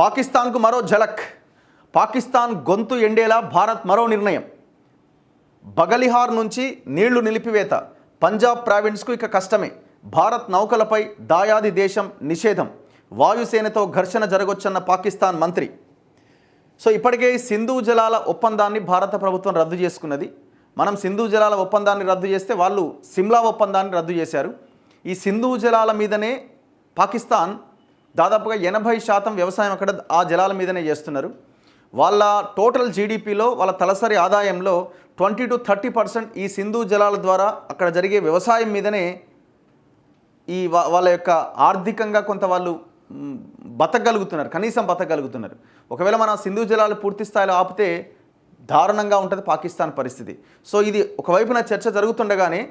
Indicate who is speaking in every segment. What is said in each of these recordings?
Speaker 1: పాకిస్తాన్కు మరో ఝలక్. పాకిస్తాన్ గొంతు ఎండేలా భారత్ మరో నిర్ణయం. బగలిహార్ నుంచి నీళ్లు నిలిపివేత. పంజాబ్ ప్రావిన్స్కు ఇక కష్టమే. భారత్ నౌకలపై దాయాది దేశం నిషేధం. వాయుసేనతో ఘర్షణ జరగొచ్చన్న పాకిస్తాన్ మంత్రి. సో ఇప్పటికే సింధు జలాల ఒప్పందాన్ని భారత ప్రభుత్వం రద్దు చేసుకున్నది. మనం సింధు జలాల ఒప్పందాన్ని రద్దు చేస్తే వాళ్ళు సిమ్లా ఒప్పందాన్ని రద్దు చేశారు. ఈ సింధు జలాల మీదనే పాకిస్తాన్ దాదాపుగా 80% వ్యవసాయం అక్కడ ఆ జలాల మీదనే చేస్తున్నారు. వాళ్ళ టోటల్ జీడిపిలో వాళ్ళ తలసరి ఆదాయంలో 20 to 30% ఈ సింధు జలాల ద్వారా అక్కడ జరిగే వ్యవసాయం మీదనే ఈ వాళ్ళ యొక్క ఆర్థికంగా కొంత వాళ్ళు బతకగలుగుతున్నారు, కనీసం బతకగలుగుతున్నారు. ఒకవేళ మన సింధు జలాలు పూర్తి స్థాయిలో ఆపితే దారుణంగా ఉంటుంది పాకిస్తాన్ పరిస్థితి. సో ఇది ఒకవైపున చర్చ జరుగుతుండగానే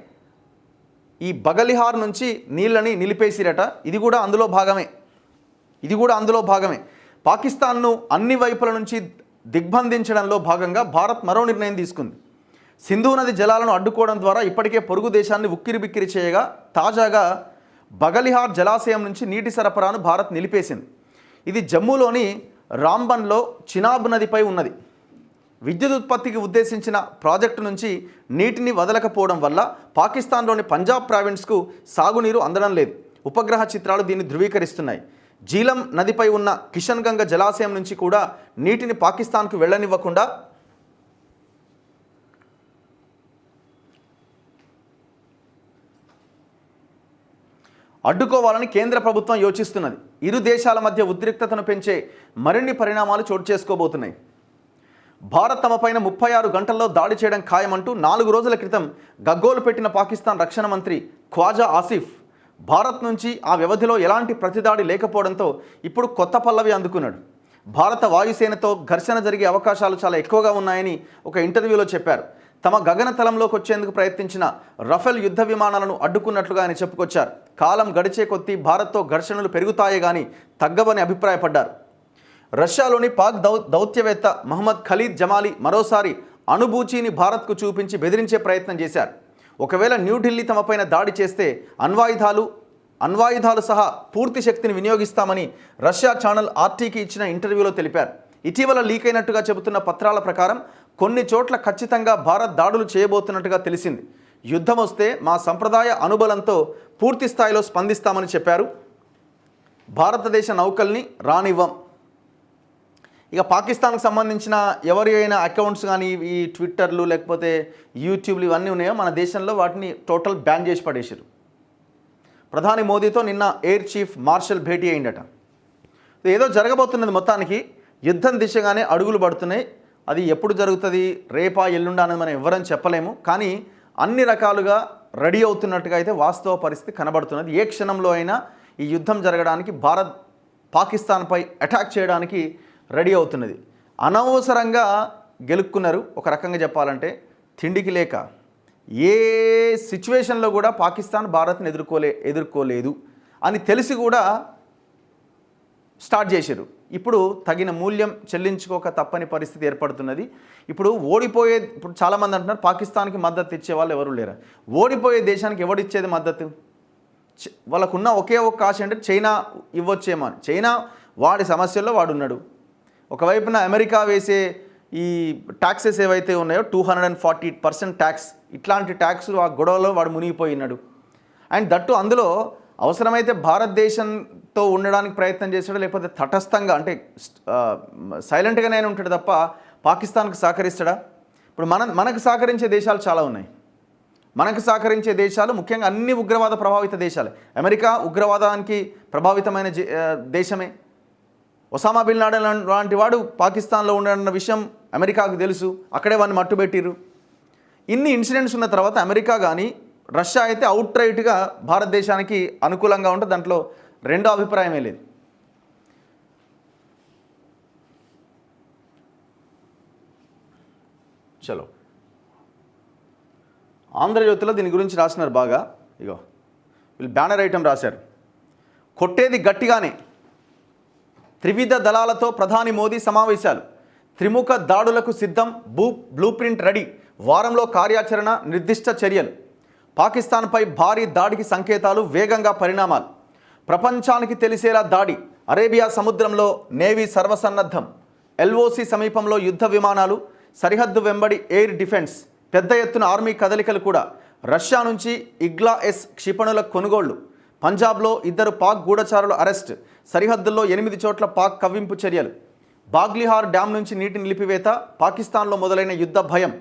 Speaker 1: ఈ బగలిహార్ నుంచి నీళ్ళని నిలిపేసిరట. ఇది కూడా అందులో భాగమే. పాకిస్తాన్ను అన్ని వైపుల నుంచి దిగ్బంధించడంలో భాగంగా భారత్ మరో నిర్ణయం తీసుకుంది. సింధు నది జలాలను అడ్డుకోవడం ద్వారా ఇప్పటికే పొరుగు దేశాన్ని ఉక్కిరిబిక్కిరి చేయగా తాజాగా బగలిహార్ జలాశయం నుంచి నీటి సరఫరాను భారత్ నిలిపేసింది. ఇది జమ్మూలోని రాంబన్లో చినాబ్ నదిపై ఉన్నది. విద్యుత్ ఉత్పత్తికి ఉద్దేశించిన ప్రాజెక్టు నుంచి నీటిని వదలకపోవడం వల్ల పాకిస్తాన్లోని పంజాబ్ ప్రావిన్స్కు సాగునీరు అందడం లేదు. ఉపగ్రహ చిత్రాలు దీన్ని ధృవీకరిస్తున్నాయి. జీలం నదిపై ఉన్న కిషన్ గంగ జలాశయం నుంచి కూడా నీటిని పాకిస్తాన్కు వెళ్ళనివ్వకుండా అడ్డుకోవాలని కేంద్ర ప్రభుత్వం యోచిస్తున్నది. ఇరు దేశాల మధ్య ఉద్రిక్తతను పెంచే మరిన్ని పరిణామాలు చోటు చేసుకోబోతున్నాయి. భారత్ తమపైన 36 గంటల్లో దాడి చేయడం ఖాయమంటూ 4 రోజుల క్రితం గగ్గోలు పెట్టిన పాకిస్తాన్ రక్షణ మంత్రి ఖ్వాజా ఆసిఫ్ భారత్ నుంచి ఆ వ్యవధిలో ఎలాంటి ప్రతిదాడి లేకపోవడంతో ఇప్పుడు కొత్త పల్లవి అందుకున్నాడు. భారత వాయుసేనతో ఘర్షణ జరిగే అవకాశాలు చాలా ఎక్కువగా ఉన్నాయని ఒక ఇంటర్వ్యూలో చెప్పారు. తమ గగనతలంలోకి వచ్చేందుకు ప్రయత్నించిన రఫేల్ యుద్ధ విమానాలను అడ్డుకున్నట్లుగా ఆయన చెప్పుకొచ్చారు. కాలం గడిచే కొద్దీ భారత్తో ఘర్షణలు పెరుగుతాయే కానీ తగ్గవని అభిప్రాయపడ్డారు. రష్యాలోని పాక్ దౌత్యవేత్త మహమ్మద్ ఖలీద్ జమాలి మరోసారి అణుబూచీని భారత్కు చూపించి బెదిరించే ప్రయత్నం చేశారు. ఒకవేళ న్యూఢిల్లీ తమపైన దాడి చేస్తే అణ్వాయుధాలు సహా పూర్తి శక్తిని వినియోగిస్తామని రష్యా ఛానల్ ఆర్టీకి ఇచ్చిన ఇంటర్వ్యూలో తెలిపారు. ఇటీవల లీక్ అయినట్టుగా చెబుతున్న పత్రాల ప్రకారం కొన్ని చోట్ల ఖచ్చితంగా భారత్ దాడులు చేయబోతున్నట్టుగా తెలిసింది. యుద్ధం వస్తే మా సంప్రదాయ అనుబలంతో పూర్తి స్థాయిలో స్పందిస్తామని చెప్పారు. భారతదేశ నౌకల్ని రానివ్వం. ఇక పాకిస్తాన్కి సంబంధించిన ఎవరి అయినా అకౌంట్స్ కానీ ఈ ట్విట్టర్లు లేకపోతే యూట్యూబ్లు ఇవన్నీ ఉన్నాయో మన దేశంలో వాటిని టోటల్ బ్యాన్ చేసి పడేసారు. ప్రధాని మోదీతో నిన్న ఎయిర్ చీఫ్ మార్షల్ భేటీ అయిందట. ఏదో జరగబోతున్నది, మొత్తానికి యుద్ధం దిశగానే అడుగులు పడుతున్నాయి. అది ఎప్పుడు జరుగుతుంది, రేపా ఎల్లుండా అనేది మనం ఎవరని చెప్పలేము. కానీ అన్ని రకాలుగా రెడీ అవుతున్నట్టుగా అయితే వాస్తవ పరిస్థితి కనబడుతున్నది. ఏ క్షణంలో అయినా ఈ యుద్ధం జరగడానికి భారత్ పాకిస్తాన్పై అటాక్ చేయడానికి రెడీ అవుతున్నది. అనవసరంగా గెలుక్కున్నారు. ఒక రకంగా చెప్పాలంటే తిండికి లేక ఏ సిచ్యువేషన్లో కూడా పాకిస్తాన్ భారత్ని ఎదుర్కోలేదు అని తెలిసి కూడా స్టార్ట్ చేశారు. ఇప్పుడు తగిన మూల్యం చెల్లించుకోక తప్పని పరిస్థితి ఏర్పడుతున్నది. ఇప్పుడు చాలామంది అంటున్నారు పాకిస్తాన్కి మద్దతు ఇచ్చే వాళ్ళు ఎవరు లేరు. ఓడిపోయే దేశానికి ఎవడిచ్చేది మద్దతు? వాళ్ళకున్న ఒకే ఒక్క ఆశ అంటే చైనా ఇవ్వచ్చేమో. చైనా వాడి సమస్యల్లో వాడున్నాడు. ఒకవైపున అమెరికా వేసే ఈ ట్యాక్సెస్ ఏవైతే ఉన్నాయో 240% ట్యాక్స్, ఇట్లాంటి ట్యాక్స్ ఆ గొడవలో వాడు మునిగిపోయినాడు. అండ్ దట్టు అందులో అవసరమైతే భారతదేశంతో ఉండడానికి ప్రయత్నం చేశాడు, లేకపోతే తటస్థంగా అంటే సైలెంట్గానే ఉంటాడు తప్ప పాకిస్తాన్కి సహకరిస్తాడా? ఇప్పుడు మనకు సహకరించే దేశాలు చాలా ఉన్నాయి. మనకు సహకరించే దేశాలు ముఖ్యంగా అన్ని ఉగ్రవాద ప్రభావిత దేశాలే. అమెరికా ఉగ్రవాదానికి ప్రభావితమైన దేశమే. ఒసామా బిన్ లాడెన్ లాంటి వాడు పాకిస్తాన్లో ఉండన్న విషయం అమెరికాకు తెలుసు. అక్కడే వాడిని మట్టుబెట్టిరు. ఇన్ని ఇన్సిడెంట్స్ ఉన్న తర్వాత అమెరికా కానీ రష్యా అయితే అవుట్ రైట్గా భారతదేశానికి అనుకూలంగా ఉంటే దాంట్లో రెండో అభిప్రాయమే లేదు. చలో, ఆంధ్రజ్యోతిలో దీని గురించి రాసినారు బాగా. ఇగో వీళ్ళు బ్యానర్ ఐటమ్ రాశారు. కొట్టేది గట్టిగానే, త్రివిధ దళాలతో ప్రధాని మోదీ సమావేశాలు, త్రిముఖ దాడులకు సిద్ధం, బ్లూ ప్రింట్ రెడీ, వారంలో కార్యాచరణ, నిర్దిష్ట చర్యలు. పాకిస్తాన్పై భారీ దాడికి సంకేతాలు, వేగంగా పరిణామాలు. ప్రపంచానికి తెలిసేలా దాడి, అరేబియా సముద్రంలో నేవీ సర్వసన్నద్ధం. ఎల్ఓసి సమీపంలో యుద్ధ విమానాలు, సరిహద్దు వెంబడి ఎయిర్ డిఫెన్స్, పెద్ద ఎత్తున ఆర్మీ కదలికలు కూడా. రష్యా నుంచి ఇగ్లా-ఎస్ క్షిపణుల కొనుగోళ్లు. పంజాబ్లో 2 పాక్ గూఢచారుల అరెస్ట్. సరిహద్దుల్లో 8 చోట్ల పాక్ కవ్వింపు చర్యలు. బాగ్లిహార్ డ్యాం నుంచి నీటి నిలిపివేత. పాకిస్తాన్లో మొదలైన యుద్ధ భయం.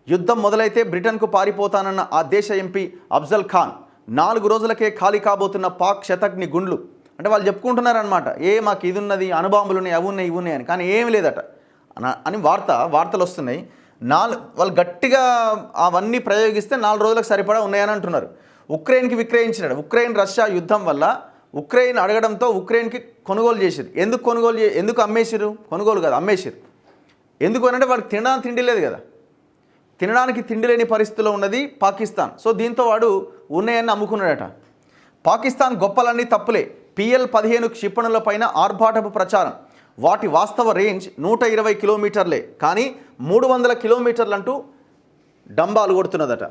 Speaker 1: యుద్ధం మొదలైతే బ్రిటన్కు పారిపోతానన్న ఆ దేశ ఎంపీ అఫ్జల్ ఖాన్. 4 రోజులకే ఖాళీ కాబోతున్న పాక్ శతఘ్ని గుండ్లు. అంటే వాళ్ళు చెప్పుకుంటున్నారనమాట, మాకు ఇది ఉన్నది, అణుబాంబులు ఉన్నాయి, అవి ఉన్నాయి, ఇవి ఉన్నాయి అని. కానీ ఏమి లేదట అని వార్తలు వస్తున్నాయి. వాళ్ళు గట్టిగా అవన్నీ ప్రయోగిస్తే 4 రోజులకు సరిపడా ఉన్నాయని అంటున్నారు. ఉక్రెయిన్కి విక్రయించినాడు. ఉక్రెయిన్ రష్యా యుద్ధం వల్ల ఉక్రెయిన్ అడగడంతో ఉక్రెయిన్కి కొనుగోలు చేసిరు. ఎందుకు అమ్మేసిరు? కొనుగోలు కాదు, అమ్మేసిరు. ఎందుకు అంటే వాడికి తినడానికి తిండి లేదు కదా, తినడానికి తిండి లేని పరిస్థితిలో ఉన్నది పాకిస్తాన్. సో దీంతో వాడు ఉన్నాయని అమ్ముకున్నాడట. పాకిస్తాన్ గొప్పలన్నీ తప్పులే. PL-15 క్షిపణుల పైన ఆర్భాటపు ప్రచారం. వాటి వాస్తవ రేంజ్ 120 కిలోమీటర్లే, కానీ 300 కిలోమీటర్లు అంటూ డంబాలు కొడుతున్నదట.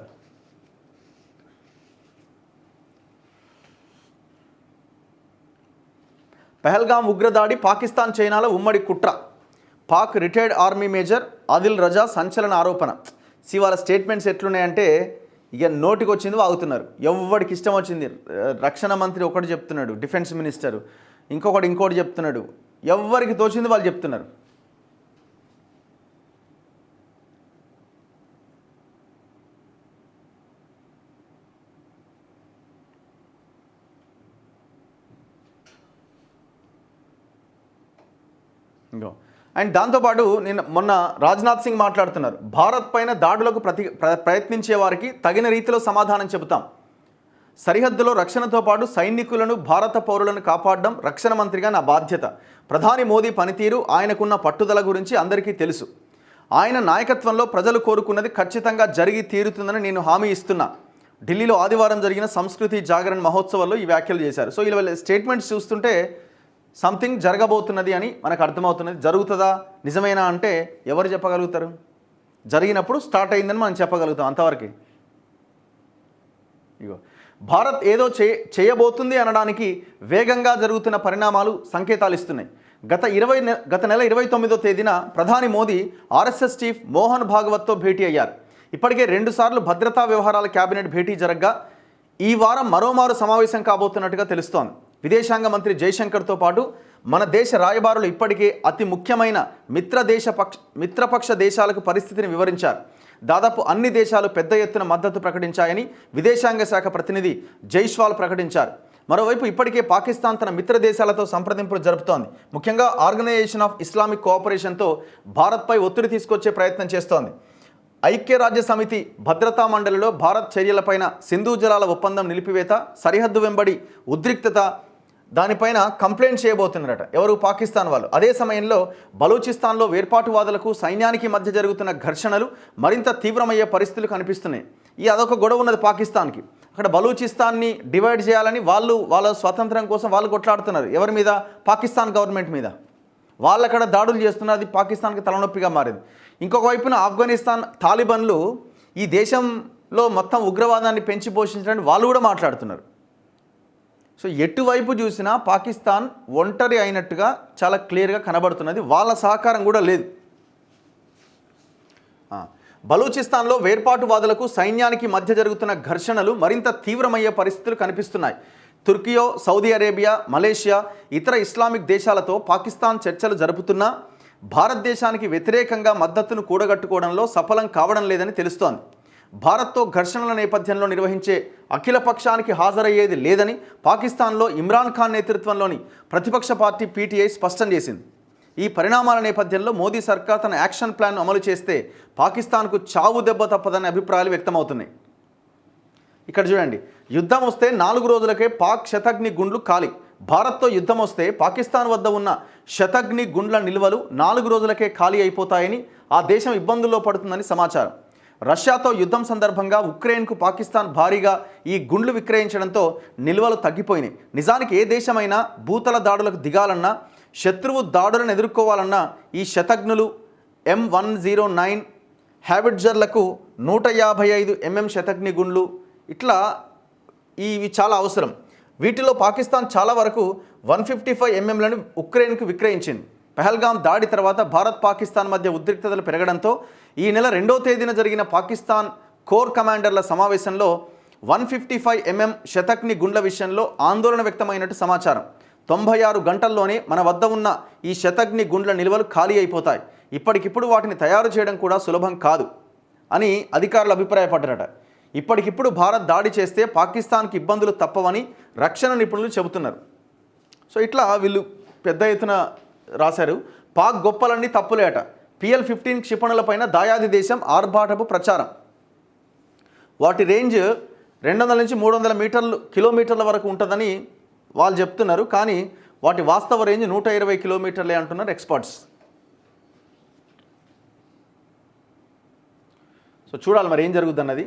Speaker 1: పహల్గాం ఉగ్రదాడి పాకిస్తాన్ చైనాల ఉమ్మడి కుట్ర. Pak retired army major Adil Raza సంచలన ఆరోపణ. వాళ్ళ స్టేట్మెంట్స్ ఎట్లున్నాయంటే ఇక నోటికి వచ్చింది వాగుతున్నారు. ఎవరికి ఇష్టం వచ్చింది. రక్షణ మంత్రి ఒకటి చెప్తున్నాడు, డిఫెన్స్ మినిస్టర్ ఇంకోటి చెప్తున్నాడు. ఎవరికి తోచింది వాళ్ళు చెప్తున్నారు. అండ్ దాంతోపాటు మొన్న రాజ్నాథ్ సింగ్ మాట్లాడుతున్నారు, భారత్ పైన దాడులకు ప్రయత్నించే వారికి తగిన రీతిలో సమాధానం చెబుతాం. సరిహద్దులో రక్షణతో పాటు సైనికులను, భారత పౌరులను కాపాడడం రక్షణ మంత్రిగా నా బాధ్యత. ప్రధాని మోదీ పనితీరు, ఆయనకున్న పట్టుదల గురించి అందరికీ తెలుసు. ఆయన నాయకత్వంలో ప్రజలు కోరుకున్నది ఖచ్చితంగా జరిగి తీరుతుందని నేను హామీ ఇస్తున్నా. ఢిల్లీలో ఆదివారం జరిగిన సంస్కృతి జాగరణ మహోత్సవాల్లో ఈ వ్యాఖ్యలు చేశారు. సో వీళ్ళ స్టేట్మెంట్స్ చూస్తుంటే సంథింగ్ జరగబోతున్నది అని మనకు అర్థమవుతున్నది. జరుగుతుందా, నిజమేనా అంటే ఎవరు చెప్పగలుగుతారు? జరిగినప్పుడు స్టార్ట్ అయిందని మనం చెప్పగలుగుతాం, అంతవరకు. భారత్ ఏదో చేయబోతుంది అనడానికి వేగంగా జరుగుతున్న పరిణామాలు సంకేతాలు ఇస్తున్నాయి. గత నెల 29వ తేదీన ప్రధాని మోదీ RSS చీఫ్ మోహన్ భాగవత్తో భేటీ అయ్యారు. ఇప్పటికే 2 సార్లు భద్రతా వ్యవహారాల కేబినెట్ భేటీ జరగ్గా ఈ వారం మరోమారు సమావేశం కాబోతున్నట్టుగా తెలుస్తోంది. విదేశాంగ మంత్రి జైశంకర్తో పాటు మన దేశ రాయబారులు ఇప్పటికే అతి ముఖ్యమైన మిత్రపక్ష దేశాలకు పరిస్థితిని వివరించారు. దాదాపు అన్ని దేశాలు పెద్ద ఎత్తున మద్దతు ప్రకటించాయని విదేశాంగ శాఖ ప్రతినిధి జైస్వాల్ ప్రకటించారు. మరోవైపు ఇప్పటికే పాకిస్తాన్ తన మిత్ర దేశాలతో సంప్రదింపులు జరుపుతోంది. ముఖ్యంగా ఆర్గనైజేషన్ ఆఫ్ ఇస్లామిక్ కోఆపరేషన్తో భారత్పై ఒత్తిడి తీసుకొచ్చే ప్రయత్నం చేస్తోంది. ఐక్యరాజ్య సమితి భద్రతా మండలిలో భారత్ చర్యలపైన సింధు జలాల ఒప్పందం నిలిపివేత, సరిహద్దు వెంబడి ఉద్రిక్తత, దానిపైన కంప్లైంట్ చేయబోతున్నారట ఎవరు? పాకిస్తాన్ వాళ్ళు. అదే సమయంలో బలూచిస్తాన్లో వేర్పాటువాదులకు సైన్యానికి మధ్య జరుగుతున్న ఘర్షణలు మరింత తీవ్రమయ్యే పరిస్థితులు కనిపిస్తున్నాయి. అదొక గొడవ ఉన్నది పాకిస్తాన్కి. అక్కడ బలూచిస్తాన్ని డివైడ్ చేయాలని వాళ్ళ స్వాతంత్రం కోసం వాళ్ళు కొట్లాడుతున్నారు. ఎవరి మీద? పాకిస్తాన్ గవర్నమెంట్ మీద. వాళ్ళు అక్కడ దాడులు చేస్తున్నారు. అది పాకిస్తాన్కి తలనొప్పిగా మారింది. ఇంకొక వైపున ఆఫ్ఘనిస్తాన్ తాలిబన్లు ఈ దేశంలో మొత్తం ఉగ్రవాదాన్ని పెంచి పోషించడానికి వాళ్ళు కూడా మాట్లాడుతున్నారు. సో ఎటువైపు చూసినా పాకిస్తాన్ ఒంటరి అయినట్టుగా చాలా క్లియర్గా కనబడుతున్నది. వాళ్ళ సహకారం కూడా లేదు. బలూచిస్తాన్లో వేర్పాటువాదులకు సైన్యానికి మధ్య జరుగుతున్న ఘర్షణలు మరింత తీవ్రమయ్యే పరిస్థితులు కనిపిస్తున్నాయి. తుర్కియో, సౌదీ అరేబియా, మలేషియా, ఇతర ఇస్లామిక్ దేశాలతో పాకిస్తాన్ చర్చలు జరుపుతున్నా భారతదేశానికి వ్యతిరేకంగా మద్దతును కూడగట్టుకోవడంలో సఫలం కావడం లేదని తెలుస్తోంది. భారత్తో ఘర్షణల నేపథ్యంలో నిర్వహించే అఖిల పక్షానికి హాజరయ్యేది లేదని పాకిస్తాన్లో ఇమ్రాన్ ఖాన్ నేతృత్వంలోని ప్రతిపక్ష పార్టీ PTI స్పష్టం చేసింది. ఈ పరిణామాల నేపథ్యంలో మోదీ సర్కార్ తన యాక్షన్ ప్లాన్ అమలు చేస్తే పాకిస్తాన్కు చావు దెబ్బ తప్పదనే అభిప్రాయాలు వ్యక్తమవుతున్నాయి. ఇక్కడ చూడండి, యుద్ధం వస్తే 4 రోజులకే పాక్ శతఘ్ని గుండ్లు ఖాళీ. భారత్తో యుద్ధం వస్తే పాకిస్తాన్ వద్ద ఉన్న శతఘ్ని గుండ్ల నిల్వలు 4 రోజులకే ఖాళీ అయిపోతాయని, ఆ దేశం ఇబ్బందుల్లో పడుతుందని సమాచారం. రష్యాతో యుద్ధం సందర్భంగా ఉక్రెయిన్కు పాకిస్తాన్ భారీగా ఈ గుండ్లు విక్రయించడంతో నిల్వలు తగ్గిపోయినాయి. నిజానికి ఏ దేశమైనా భూతల దాడులకు దిగాలన్నా, శత్రువు దాడులను ఎదుర్కోవాలన్నా ఈ శతఘ్నులు M109 హ్యాబిట్జర్లకు 155 mm శతఘ్ని గుండ్లు ఇవి చాలా అవసరం. వీటిలో పాకిస్తాన్ చాలా వరకు 155 ఎంఎంలను ఉక్రెయిన్కు విక్రయించింది. పహల్గాం దాడి తర్వాత భారత్ పాకిస్తాన్ మధ్య ఉద్రిక్తతలు పెరగడంతో ఈ నెల 2వ తేదీన జరిగిన పాకిస్తాన్ కోర్ కమాండర్ల సమావేశంలో 155 ఎంఎం శతఘ్ని గుండ్ల విషయంలో ఆందోళన వ్యక్తమైనట్టు సమాచారం. 96 గంటల్లోనే మన వద్ద ఉన్న ఈ శతఘ్ని గుండ్ల నిల్వలు ఖాళీ అయిపోతాయి. ఇప్పటికిప్పుడు వాటిని తయారు చేయడం కూడా సులభం కాదు అని అధికారులు అభిప్రాయపడ్డారట. ఇప్పటికిప్పుడు భారత్ దాడి చేస్తే పాకిస్తాన్కి ఇబ్బందులు తప్పవని రక్షణ నిపుణులు చెబుతున్నారు. సో ఇట్లా వీళ్ళు పెద్ద ఎత్తున రాశారు. పాక్ గొప్పలన్నీ తప్పులేట. PL-15 క్షిపణులపైన దాయాది దేశం ఆర్భాటపు ప్రచారం. వాటి రేంజ్ 200 నుంచి 300 కిలోమీటర్ల వరకు ఉంటుందని వాళ్ళు చెప్తున్నారు. కానీ వాటి వాస్తవ రేంజ్ 120 కిలోమీటర్లే అంటున్నారు ఎక్స్పర్ట్స్. సో చూడాలి మరి ఏం జరుగుతుంది అన్నది.